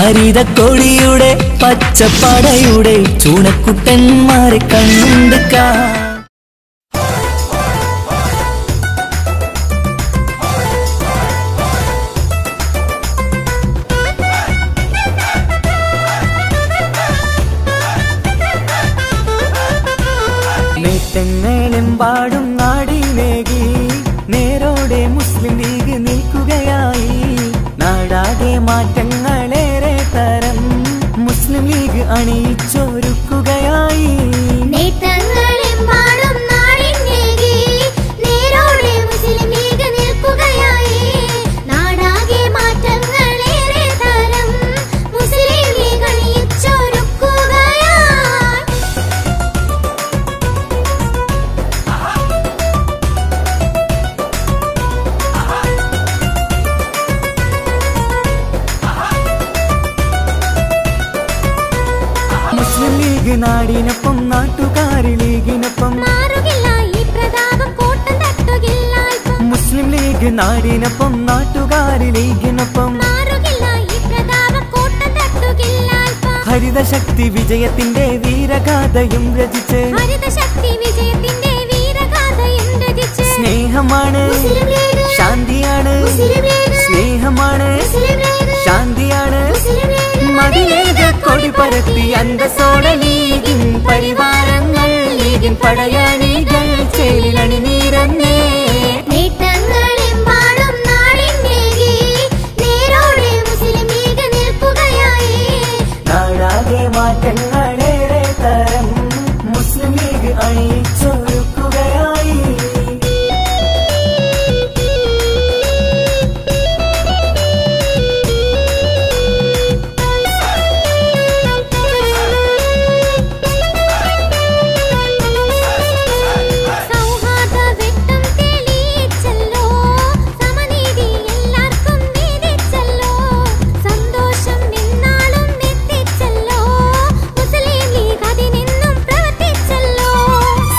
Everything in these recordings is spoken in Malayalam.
ഹരിതക്കൊടിയുടെ പച്ചപ്പടയുടെ ചൂണക്കുട്ടന്മാരെ കണ്ടുക. നേട്ടങ്ങളെമ്പാടും നാടിനേകി നേരോടെ മുസ്ലിം ലീഗ് നിൽക്കുകയായി. നാടാകെ മാറ്റങ്ങളേറെ തരം മുസ്ലിം ലീഗ് അണിയിച്ചൊരുക്കുകയായി. നേട്ടങ്ങളെമ്പാടും നാടിനേകി നേരോടെ മുസ്ലിം ലീഗ് നിൽക്കുകയായി. നാടാകെ മാറ്റങ്ങളേറെ തരം മുസ്ലിം ലീഗ് അണിയിച്ചൊരുക്കുകയായി. മുസ്ലിം ലീഗ് നാടിനൊപ്പം നാട്ടുകാരി ലീഗിനൊപ്പം മാറുകില്ല ഈ പ്രതാപം കോട്ടം തട്ടുകില്ല. മുസ്ലിം ലീഗ് നാടിനൊപ്പം നാട്ടുകാരി ലീഗിനൊപ്പം മാറുകില്ല ഈ പ്രതാപം കോട്ടം തട്ടുകില്ല. ഹരിതശക്തി വിജയത്തിന്റെ വീരഗാഥയും രചിച്ച് ഹരിതശക്തി വിജയത്തിന്റെ വീരഗാഥയും രചിച്ച് സ്നേഹമാണ് മുസ്ലിം ലീഗ് ശാന്തിയാണ് മുസ്ലിം ലീഗ് സ്നേഹമാണ് മുസ്ലിം ലീഗ് ശാന്തിയാണ് മുസ്ലിം ലീഗ് മതിലേക കൊടി പരത്തി അന്തസ്സോടെ ലീഗിൻ പരിവാരങ്ങൾ ലീഗിൻ പടയാളികൾ ചേലിലണി നീരന്നേ. നേട്ടങ്ങളെമ്പാടും നാടിനേകി നേരോടെ മുസ്ലിം ലീഗ് നിൽക്കുകയായി. നാടാകെ മാറ്റങ്ങളേറെ തരം മുസ്ലിം ലീഗ് അണിയിച്ചൊരുക്കുകയായി. സൗഹാർദ്ദ വെട്ടം തെളിയിച്ചല്ലോ, സമനീതി എല്ലാവർക്കും വീതിച്ചല്ലോ, സന്തോഷം എന്നാളും എത്തിച്ചല്ലോ, മുസ്ലിം ലീഗ് അതിനെന്നും പ്രവർത്തിച്ചല്ലോ.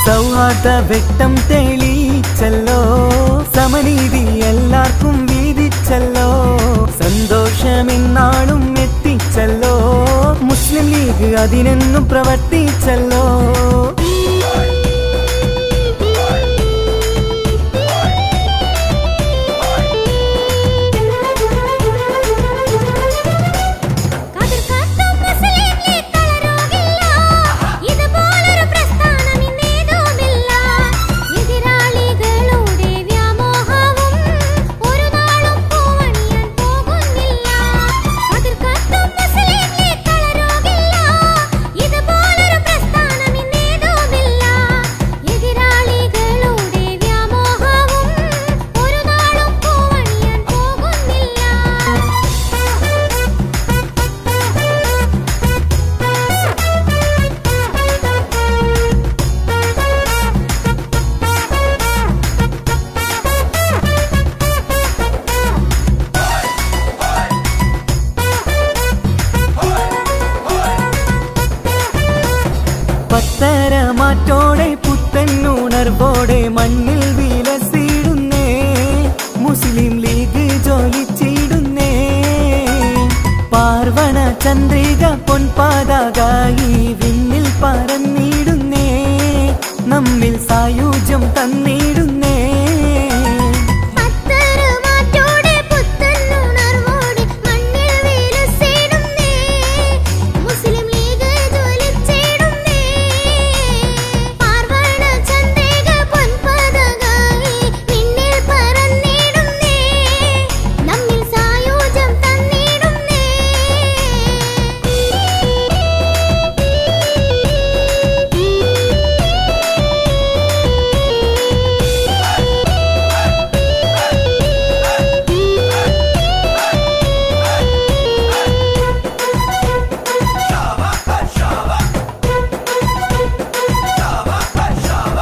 സൗഹാർദ്ദ വെട്ടം തെളിയിച്ചല്ലോ, സമനീതി എല്ലാവർക്കും വീതിച്ചല്ലോ, സന്തോഷമെന്നാളും എത്തിച്ചല്ലോ, മുസ്ലിം ലീഗ് അതിനെന്നും പ്രവർത്തിച്ചല്ലോ. കതിർക്കാത്തും മുസ്ലിം ലീഗ് തളരുകില്ല, ഇതുപോലൊരു പ്രസ്ഥാനം ഇന്നേതുമില്ല. എതിരാളികളുടെ വ്യാമോഹവും ഒരു നാളും പൂവണിയാൻ പോകുന്നില്ല. കതിർക്കാത്തും മുസ്ലിം ലീഗ് തളരുകില്ല, ഇതുപോലൊരു പ്രസ്ഥാനം ഇന്നേതുമില്ല. എതിരാളികളുടെ വ്യാമോഹവും ഒരു നാളും പൂവണിയാൻ പോകുന്നില്ല. പത്തരമാറ്റോടെ പുത്തനുണർവോടെ മണ്ണിൽ വിലസിടുന്നേ മുസ്ലിം ലീഗ് ജോലിച്ചിടുന്നേ. പാർവണ ചന്ദ്രിക പൊൻപാതാകായി വിണ്ണിൽ പറന്നിടുന്നേ, നമ്മിൽ സായുജ്യം തന്നിടുന്നേ. പത്തരമാറ്റോടെ പുത്തനുണർവോടെ മണ്ണിൽ വിലസിടുന്നേ, മുസ്ലിം ലീഗ് ജ്വലിച്ചിടുന്നേ. പാർവണ ചന്ദ്രിക പൊൻപതാകയായി വിണ്ണിൽ പറന്നിടുന്നേ, നമ്മിൽ സായുജ്യം തന്നിടുന്നേ.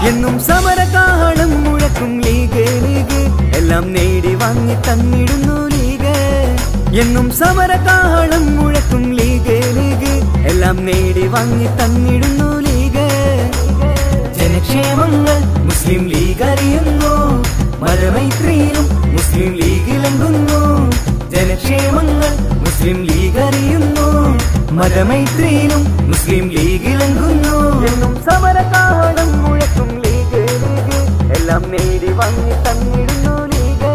എന്നും സമരകാഹളം മുഴക്കും ലീഗ് ലീഗ് എല്ലാം നേടി വാങ്ങി തന്നിടുന്നു ലീഗ്. എന്നും സമരകാഹളം മുഴക്കും ലീഗ് ലീഗ് എല്ലാം നേടി വാങ്ങി തന്നിടുന്നു ലീഗ്. ജനക്ഷേമങ്ങൾ മുസ്ലിം ലീഗ് അറിയുന്നു, മതമൈത്രിയിലും മുസ്ലിം ലീഗിലെങ്കുന്നു. ജനക്ഷേമങ്ങൾ മുസ്ലിം ലീഗ് അറിയുന്നു, മതമൈത്രിയിലും മുസ്ലിം ലീഗ് ഇളങ്ങുന്നു. എന്നും സമരകാലം മുഴക്കും ലീഗ് ലീഗ്, എല്ലാം നേടി വാങ്ങി തന്നിടുന്നു ലീഗ്.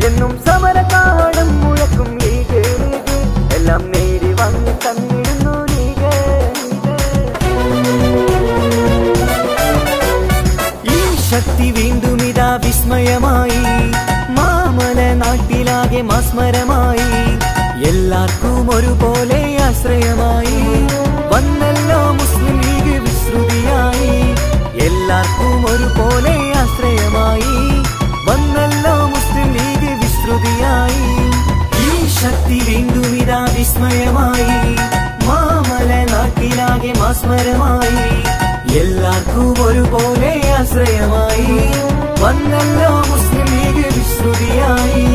എന്നും സമരകാലം മുഴക്കും ലീഗ് ലീഗ്, എല്ലാം നേടി വാങ്ങി തന്നിടുന്നു ലീഗ്. ഈ ശക്തി വീണ്ടും ഇതാ വിസ്മയമായി, മാമല നാട്ടിലാകെ മാസ്മരമായി. എല്ലാവർക്കും ഒരുപോലെ ആശ്രയമായി വന്നല്ലോ മുസ്ലിം ലീഗ് വിശ്രുതിയായി. എല്ലാവർക്കും ഒരുപോലെ ആശ്രയമായി വന്നല്ലോ മുസ്ലിം ലീഗ് വിശ്രുതിയായി. ഈ ശക്തി വീണ്ടും ഇതാ വിസ്മയമായി, മാമല നാട്ടിലാകെ മാസ്മരമായി. എല്ലാവർക്കും ഒരുപോലെ ആശ്രയമായി വന്നല്ലോ മുസ്ലിം ലീഗ് വിശ്രുതിയായി.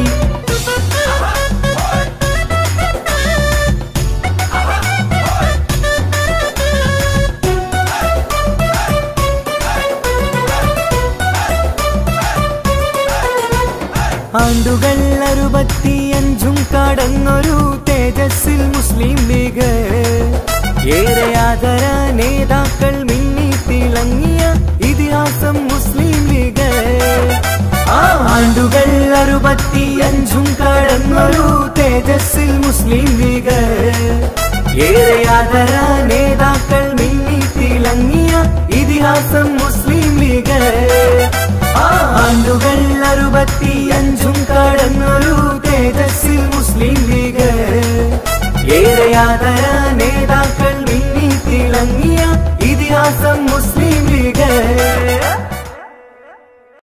ആണ്ടുകൾ 65 കടന്നൊരു തേജസ്സിൽ മുസ്ലിം ലീഗ്. ഏറെ ആദര നേതാക്കൾ മിന്നി തിളങ്ങിയ ഇതിഹാസം മുസ്ലിം ലീഗ്. ആണ്ടുകൾ 65 കടന്നൊരു തേജസ്സിൽ മുസ്ലിം ലീഗ്. ഏറെ ആദര നേതാക്കൾ മിന്നി തിളങ്ങിയ ഇതിഹാസം മുസ്ലിം ലീഗ്. ആണ്ടുകൾ 65 കടന്നൊരു തേജസ്സിൽ മുസ്ലിം ലീഗ്. ഏറെ ആദര